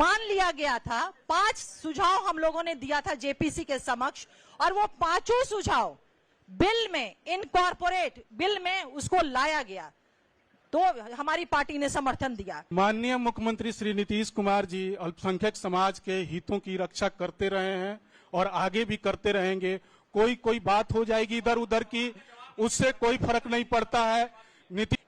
मान लिया गया था। 5 सुझाव हम लोगों ने दिया था जेपीसी के समक्ष, और वो 5 सुझाव बिल में, इनकॉर्पोरेट बिल में उसको लाया गया, तो हमारी पार्टी ने समर्थन दिया। माननीय मुख्यमंत्री श्री नीतीश कुमार जी अल्पसंख्यक समाज के हितों की रक्षा करते रहे हैं और आगे भी करते रहेंगे। कोई बात हो जाएगी इधर उधर की, उससे कोई फर्क नहीं पड़ता है।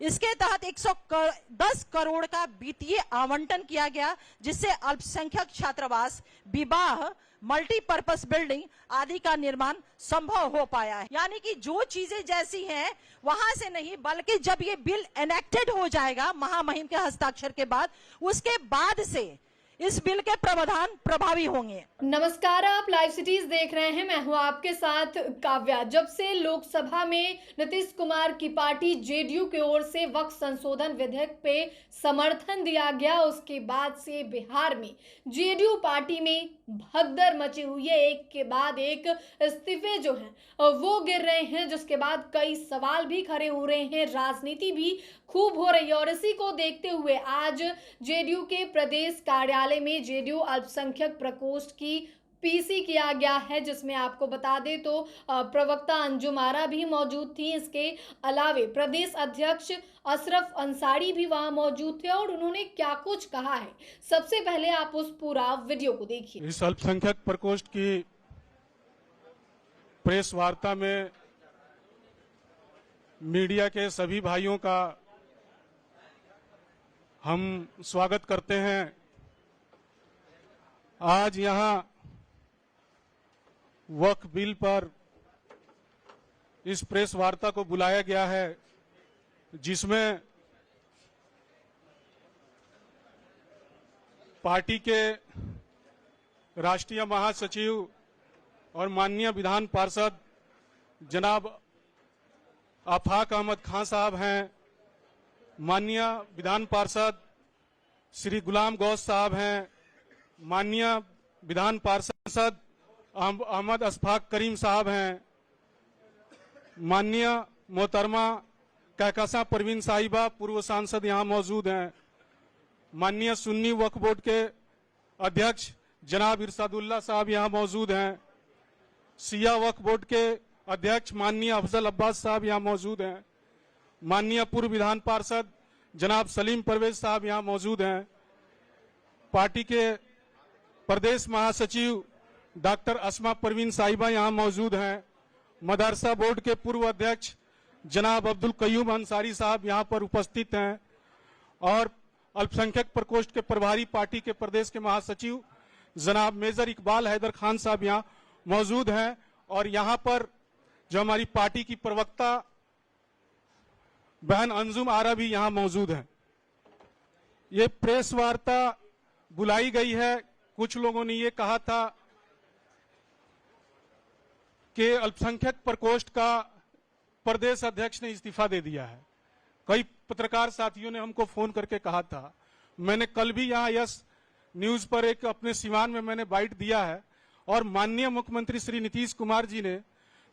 इसके तहत 110 करोड़ का वित्तीय आवंटन किया गया, जिससे अल्पसंख्यक छात्रावास, विवाह, मल्टीपर्पस बिल्डिंग आदि का निर्माण संभव हो पाया है। यानी कि जो चीजें जैसी हैं वहां से नहीं, बल्कि जब ये बिल एनेक्टेड हो जाएगा महामहिम के हस्ताक्षर के बाद, उसके बाद से इस बिल के प्रावधान प्रभावी होंगे। नमस्कार, आप लाइव सिटीज देख रहे हैं। मैं हूं आपके साथ काव्या। जब से लोकसभा में नीतीश कुमार की पार्टी जेडीयू की ओर से वक्फ संशोधन विधेयक पे समर्थन दिया गया, उसके बाद से बिहार में जेडीयू पार्टी में भगदड़ मची हुई है। एक के बाद एक इस्तीफे जो हैं वो गिर रहे हैं, जिसके बाद कई सवाल भी खड़े हो रहे हैं, राजनीति भी खूब हो रही है। और इसी को देखते हुए आज जेडीयू के प्रदेश कार्यालय में जेडीयू अल्पसंख्यक प्रकोष्ठ की पीसी किया गया है, जिसमें आपको बता दें तो प्रवक्ता अंजुम आरा भी मौजूद थी। इसके अलावे प्रदेश अध्यक्ष अशरफ अंसारी भी वहां मौजूद थे, और उन्होंने क्या कुछ कहा है, सबसे पहले आप उस पूरा वीडियो को देखिए। इस अल्पसंख्यक प्रकोष्ठ की प्रेस वार्ता में मीडिया के सभी भाइयों का हम स्वागत करते हैं। आज यहां वक्फ बिल पर इस प्रेस वार्ता को बुलाया गया है, जिसमें पार्टी के राष्ट्रीय महासचिव और माननीय विधान पार्षद जनाब आफाक अहमद खान साहब हैं, माननीय विधान पार्षद श्री गुलाम गौस साहब हैं, माननीय विधान पार्षद अहमद अशफाक करीम साहब हैं, माननीय मोहतरमा कहकशा परवीन साहिबा पूर्व सांसद यहां मौजूद हैं, माननीय सुन्नी वक्फ बोर्ड के अध्यक्ष जनाब इरशादुल्लाह साहब यहां मौजूद हैं, सिया वक्फ बोर्ड के अध्यक्ष माननीय अफजल अब्बास साहब यहां मौजूद हैं, माननीय पूर्व विधान पार्षद जनाब सलीम परवेज साहब यहां मौजूद हैं, पार्टी के प्रदेश महासचिव डॉक्टर अस्मा परवीन साहिबा यहां मौजूद हैं, मदरसा बोर्ड के पूर्व अध्यक्ष जनाब अब्दुल कयूम अंसारी साहब यहां पर उपस्थित हैं, और अल्पसंख्यक प्रकोष्ठ के प्रभारी पार्टी के प्रदेश के महासचिव जनाब मेजर इकबाल हैदर खान साहब यहां मौजूद हैं, और यहां पर जो हमारी पार्टी की प्रवक्ता बहन अंजुम आरा भी यहां मौजूद हैं। ये प्रेस वार्ता बुलाई गई है। कुछ लोगों ने ये कहा था कि अल्पसंख्यक प्रकोष्ठ का प्रदेश अध्यक्ष ने इस्तीफा दे दिया है। कई पत्रकार साथियों ने हमको फोन करके कहा था। मैंने कल भी यहाँ यस न्यूज पर एक अपने सिवान में मैंने बाइट दिया है, और माननीय मुख्यमंत्री श्री नीतीश कुमार जी ने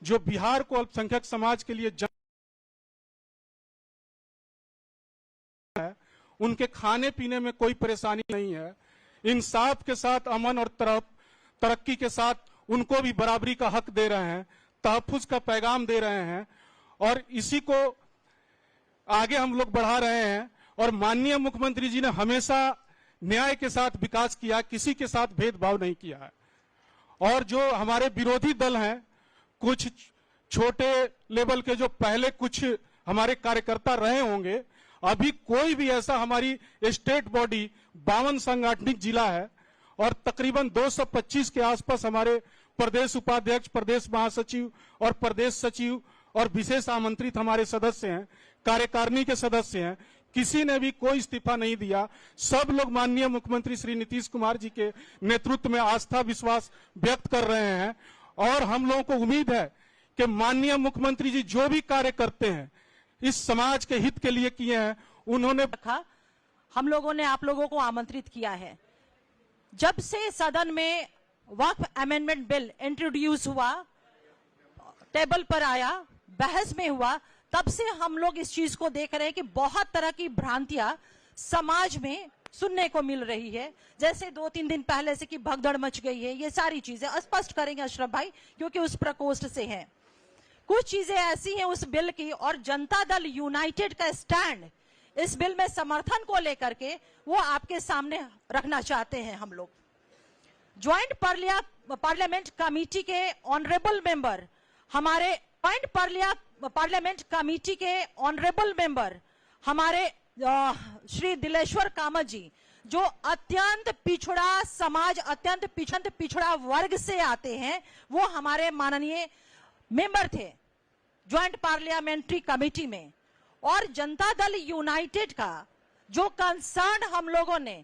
जो बिहार को अल्पसंख्यक समाज के लिए है, उनके खाने पीने में कोई परेशानी नहीं है। इंसाफ के साथ, अमन और तरक्की के साथ उनको भी बराबरी का हक दे रहे हैं, तहफ्फुज का पैगाम दे रहे हैं, और इसी को आगे हम लोग बढ़ा रहे हैं। और माननीय मुख्यमंत्री जी ने हमेशा न्याय के साथ विकास किया, किसी के साथ भेदभाव नहीं किया है। और जो हमारे विरोधी दल हैं, कुछ छोटे लेवल के जो पहले कुछ हमारे कार्यकर्ता रहे होंगे, अभी कोई भी ऐसा, हमारी स्टेट बॉडी 52 सांगठनिक जिला है और तकरीबन 225 के आसपास हमारे प्रदेश उपाध्यक्ष, प्रदेश महासचिव और प्रदेश सचिव और विशेष आमंत्रित हमारे सदस्य हैं, कार्यकारिणी के सदस्य हैं। किसी ने भी कोई इस्तीफा नहीं दिया। सब लोग माननीय मुख्यमंत्री श्री नीतीश कुमार जी के नेतृत्व में आस्था विश्वास व्यक्त कर रहे हैं, और हम लोगों को उम्मीद है कि माननीय मुख्यमंत्री जी जो भी कार्य करते हैं इस समाज के हित के लिए किए हैं। उन्होंने हम लोगों ने आप लोगों को आमंत्रित किया है। जब से सदन में वक्फ अमेंडमेंट बिल इंट्रोड्यूस हुआ, टेबल पर आया, बहस में हुआ, तब से हम लोग इस चीज को देख रहे हैं कि बहुत तरह की भ्रांतियां समाज में सुनने को मिल रही है, जैसे 2-3 दिन पहले से कि भगदड़ मच गई है। ये सारी चीजें स्पष्ट करेंगे अशरफ भाई, क्योंकि उस प्रकोष्ठ से हैं। कुछ चीजें ऐसी हैं उस बिल की, और जनता दल यूनाइटेड का स्टैंड इस बिल में समर्थन को लेकर के वो आपके सामने रखना चाहते हैं हम लोग। ज्वाइंट पार्लियामेंट कमेटी के ऑनरेबल मेंबर, हमारे ज्वाइंट पार्लियामेंट कमेटी के ऑनरेबल मेंबर हमारे श्री दिलेश्वर कामत जी, जो अत्यंत पिछड़ा समाज, अत्यंत पिछड़ा वर्ग से आते हैं, वो हमारे माननीय मेंबर थे ज्वाइंट पार्लियामेंट्री कमेटी में। और जनता दल यूनाइटेड का जो कंसर्न हम लोगों ने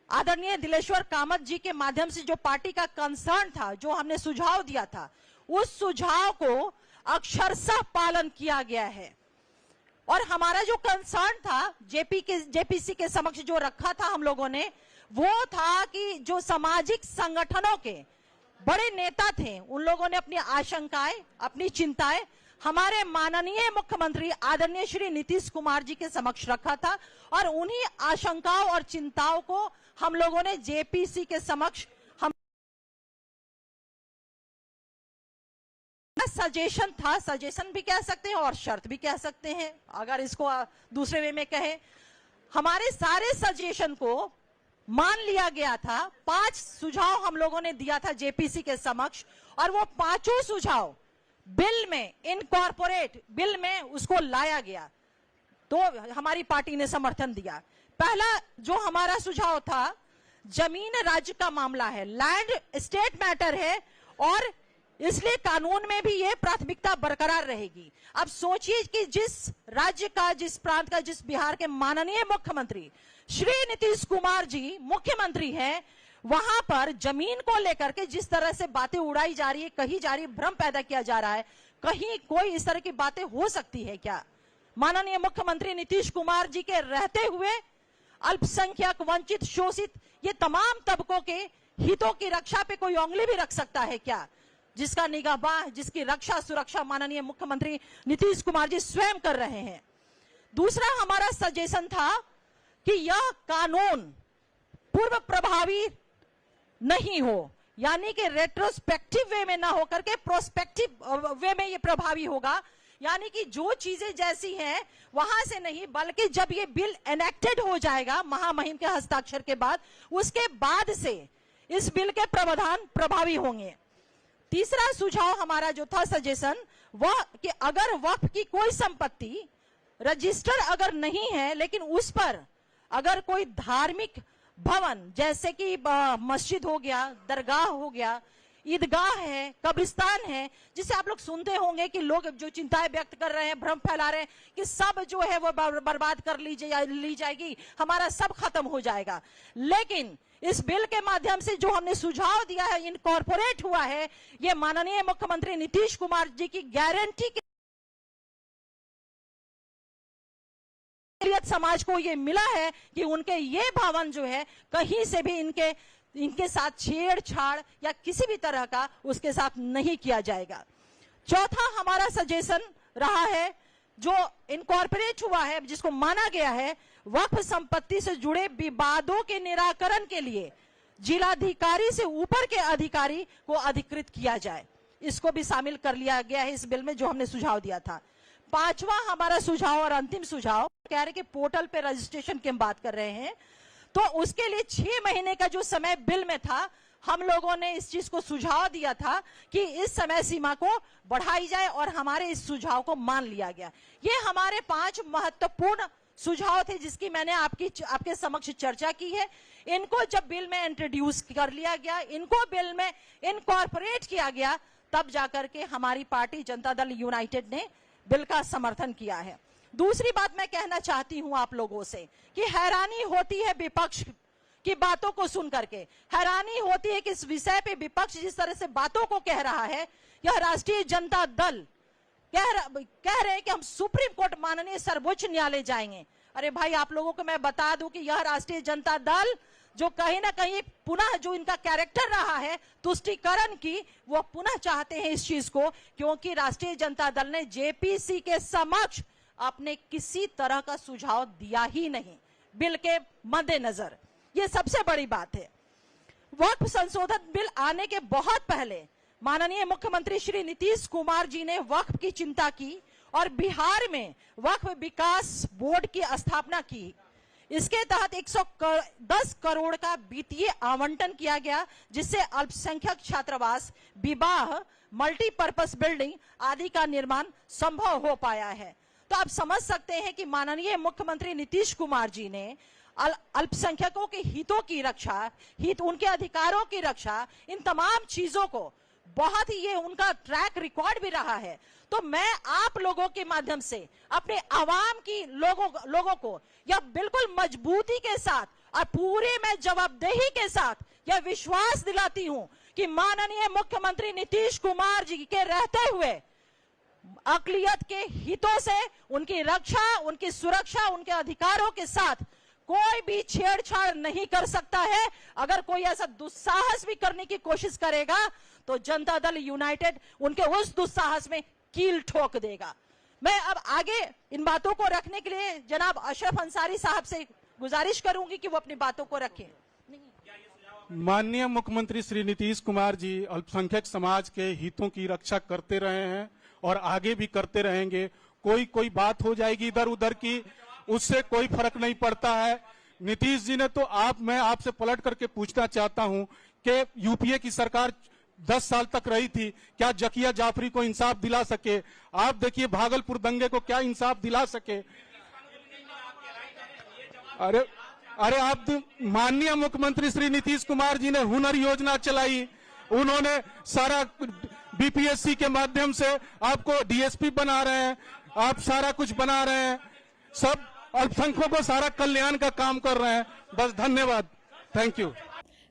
आदरणीय दिलेश्वर कामत जी के माध्यम से, जो पार्टी का कंसर्न था, जो हमने सुझाव दिया था, उस सुझाव को अक्षरशः पालन किया गया है। और हमारा जो कंसर्न था जेपीसी के समक्ष जो रखा था हम लोगों ने, वो था कि जो सामाजिक संगठनों के बड़े नेता थे, उन लोगों ने अपनी आशंकाएं, अपनी चिंताएं हमारे माननीय मुख्यमंत्री आदरणीय श्री नीतीश कुमार जी के समक्ष रखा था। और उन्हीं आशंकाओं और चिंताओं को हम लोगों ने जेपीसी के समक्ष सजेशन था, सजेशन भी कह सकते हैं और शर्त भी कह सकते हैं, अगर इसको दूसरे वे में कहें। हमारे सारे सजेशन को मान लिया गया था। 5 सुझाव हम लोगों ने दिया था जेपीसी के समक्ष, और वो 5 सुझाव बिल में इनकॉर्पोरेट, बिल में उसको लाया गया, तो हमारी पार्टी ने समर्थन दिया। पहला जो हमारा सुझाव था, जमीन राज्य का मामला है, लैंड स्टेट मैटर है, और इसलिए कानून में भी ये प्राथमिकता बरकरार रहेगी। अब सोचिए कि जिस राज्य का, जिस प्रांत का, जिस बिहार के माननीय मुख्यमंत्री श्री नीतीश कुमार जी मुख्यमंत्री हैं, वहां पर जमीन को लेकर के जिस तरह से बातें उड़ाई जा रही है, कही जा रही है, भ्रम पैदा किया जा रहा है, कहीं कोई इस तरह की बातें हो सकती है क्या? माननीय मुख्यमंत्री नीतीश कुमार जी के रहते हुए अल्पसंख्यक, वंचित, शोषित, ये तमाम तबकों के हितों की रक्षा पे कोई उंगली भी रख सकता है क्या? जिसका निगाहबान, जिसकी रक्षा सुरक्षा माननीय मुख्यमंत्री नीतीश कुमार जी स्वयं कर रहे हैं। दूसरा हमारा सजेशन था कि यह कानून पूर्व प्रभावी नहीं हो, यानी कि रेट्रोस्पेक्टिव वे में ना होकर के प्रोस्पेक्टिव वे में ये प्रभावी होगा, यानी कि जो चीजें जैसी हैं वहां से नहीं, बल्कि जब ये बिल एनेक्टेड हो जाएगा महामहिम के हस्ताक्षर के बाद, उसके बाद से इस बिल के प्रावधान प्रभावी होंगे। तीसरा सुझाव हमारा जो था सजेशन, वह कि अगर वक्फ की कोई संपत्ति रजिस्टर अगर नहीं है, लेकिन उस पर अगर कोई धार्मिक भवन जैसे कि मस्जिद हो गया, दरगाह हो गया, ईदगाह है, कब्रिस्तान है, जिसे आप लोग सुनते होंगे कि लोग जो चिंताएं व्यक्त कर रहे हैं, भ्रम फैला रहे हैं कि सब जो है वो बर्बाद कर ली जाएगी, हमारा सब खत्म हो जाएगा। लेकिन इस बिल के माध्यम से जो हमने सुझाव दिया है, इनकॉर्पोरेट हुआ है, ये माननीय मुख्यमंत्री नीतीश कुमार जी की गारंटी के समाज को ये मिला है कि उनके ये भवन जो है कहीं से भी इनके साथ छेड़छाड़ या किसी भी तरह का उसके साथ नहीं किया जाएगा। चौथा हमारा सजेशन रहा है, जो इनकॉर्पोरेट हुआ है, जिसको माना गया है, वक्फ संपत्ति से जुड़े विवादों के निराकरण के लिए जिलाधिकारी से ऊपर के अधिकारी को अधिकृत किया जाए। इसको भी शामिल कर लिया गया है इस बिल में, जो हमने सुझाव दिया था। 5वां हमारा सुझाव और अंतिम सुझाव, कह रहे कि पोर्टल पे रजिस्ट्रेशन की हम बात कर रहे हैं, तो उसके लिए 6 महीने का जो समय बिल में था, हम लोगों ने इस चीज को सुझाव दिया था कि इस समय सीमा को बढ़ाई जाए, और हमारे इस सुझाव को मान लिया गया। ये हमारे 5 महत्वपूर्ण सुझाव थे जिसकी मैंने आपके समक्ष चर्चा की है। इनको जब बिल में इंट्रोड्यूस कर लिया गया, इनको बिल में इनकॉर्पोरेट किया गया, तब जाकर के हमारी पार्टी जनता दल यूनाइटेड ने बिल का समर्थन किया है। दूसरी बात मैं कहना चाहती हूं आप लोगों से कि हैरानी होती है विपक्ष की बातों को सुन करके, हैरानी होती है कि इस विषय पे विपक्ष जिस तरह से बातों को कह रहा है, यह राष्ट्रीय जनता दल कह रहे हैं कि हम सुप्रीम कोर्ट, माननीय सर्वोच्च न्यायालय जाएंगे। अरे भाई, आप लोगों को मैं बता दूं कि यह राष्ट्रीय जनता दल जो कहीं ना कहीं पुनः जो इनका कैरेक्टर रहा है तुष्टीकरण की, वो पुनः चाहते हैं इस चीज को, क्योंकि राष्ट्रीय जनता दल ने जेपीसी के समक्ष अपने किसी तरह का सुझाव दिया ही नहीं बिल के मद्देनजर। ये सबसे बड़ी बात है। वक्फ संशोधन बिल आने के बहुत पहले माननीय मुख्यमंत्री श्री नीतीश कुमार जी ने वक्फ की चिंता की और बिहार में वक्फ विकास बोर्ड की स्थापना की। इसके तहत 110 करोड़ का वित्तीय आवंटन किया गया, जिससे अल्पसंख्यक छात्रावास, विवाह, मल्टीपर्पस बिल्डिंग आदि का निर्माण संभव हो पाया है। तो आप समझ सकते हैं कि माननीय मुख्यमंत्री नीतीश कुमार जी ने अल्पसंख्यकों के हितों की रक्षा, उनके अधिकारों की रक्षा, इन तमाम चीजों को बहुत ही ये उनका ट्रैक रिकॉर्ड भी रहा है। तो मैं आप लोगों के माध्यम से अपने आवाम की लोगों को यह बिल्कुल मजबूती के साथ और पूरे मैं जवाबदेही के साथ यह विश्वास दिलाती हूं कि माननीय मुख्यमंत्री नीतीश कुमार जी के रहते हुए अक़लियत के हितों से उनकी रक्षा, उनकी सुरक्षा, उनके अधिकारों के साथ कोई भी छेड़छाड़ नहीं कर सकता है। अगर कोई ऐसा दुस्साहस भी करने की कोशिश करेगा तो जनता दल यूनाइटेड उनके उस दुस्साहस में कील ठोक देगा। मैं अब आगे इन बातों को रखने के लिए जनाब अशरफ अंसारी साहब से गुजारिश करूंगी कि वो अपनी बातों को रखें। माननीय मुख्यमंत्री श्री नीतीश कुमार जी अल्पसंख्यक समाज के हितों की रक्षा करते रहे हैं और आगे भी करते रहेंगे। कोई बात हो जाएगी इधर उधर की, उससे कोई फर्क नहीं पड़ता है। नीतीश जी ने तो मैं आपसे पलट करके पूछना चाहता हूं कि यूपीए की सरकार 10 साल तक रही थी, क्या जकिया जाफरी को इंसाफ दिला सके? आप देखिए भागलपुर दंगे को क्या इंसाफ दिला सके? अरे आप माननीय मुख्यमंत्री श्री नीतीश कुमार जी ने हुनर योजना चलाई, उन्होंने सारा बीपीएससी के माध्यम से आपको डीएसपी बना रहे हैं, आप सारा कुछ बना रहे हैं, सब अल्पसंख्यकों को सारा कल्याण का काम कर रहे हैं। बस धन्यवाद, थैंक यू।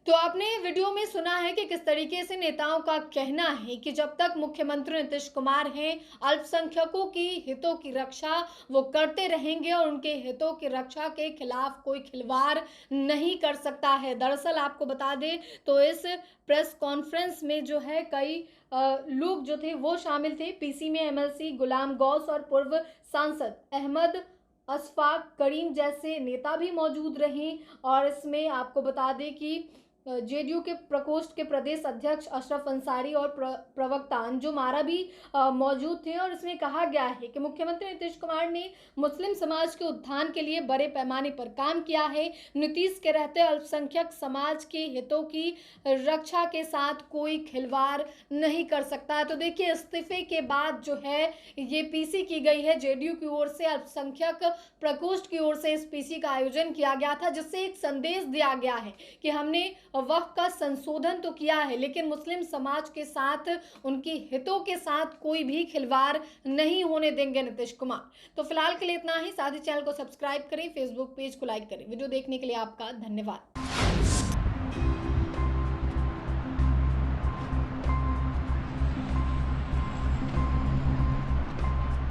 तो आपने वीडियो में सुना है कि किस तरीके से नेताओं का कहना है कि जब तक मुख्यमंत्री नीतीश कुमार हैं, अल्पसंख्यकों की हितों की रक्षा वो करते रहेंगे और उनके हितों की रक्षा के खिलाफ कोई खिलवाड़ नहीं कर सकता है। दरअसल आपको बता दें तो इस प्रेस कॉन्फ्रेंस में जो है कई लोग जो थे वो शामिल थे। पीसी में एमएलसी गुलाम गौस और पूर्व सांसद अहमद अशफाक करीम जैसे नेता भी मौजूद रहे। और इसमें आपको बता दें कि जेडीयू के प्रकोष्ठ के प्रदेश अध्यक्ष अशरफ अंसारी और प्रवक्ता अंजुम आरा भी मौजूद थे। और इसमें कहा गया है कि मुख्यमंत्री नीतीश कुमार ने मुस्लिम समाज के उत्थान के लिए बड़े पैमाने पर काम किया है। नीतीश के रहते अल्पसंख्यक समाज के हितों की रक्षा के साथ कोई खिलवाड़ नहीं कर सकता है। तो देखिए इस्तीफे के बाद जो है ये पीसी की गई है जेडीयू की ओर से, अल्पसंख्यक प्रकोष्ठ की ओर से इस पीसी का आयोजन किया गया था, जिससे एक संदेश दिया गया है कि हमने वक्फ का संशोधन तो किया है लेकिन मुस्लिम समाज के साथ, उनकी हितों के साथ कोई भी खिलवाड़ नहीं होने देंगे नीतीश कुमार। तो फिलहाल के लिए इतना ही। साथ ही चैनल को सब्सक्राइब करें, फेसबुक पेज को लाइक करें। वीडियो देखने के लिए आपका धन्यवाद।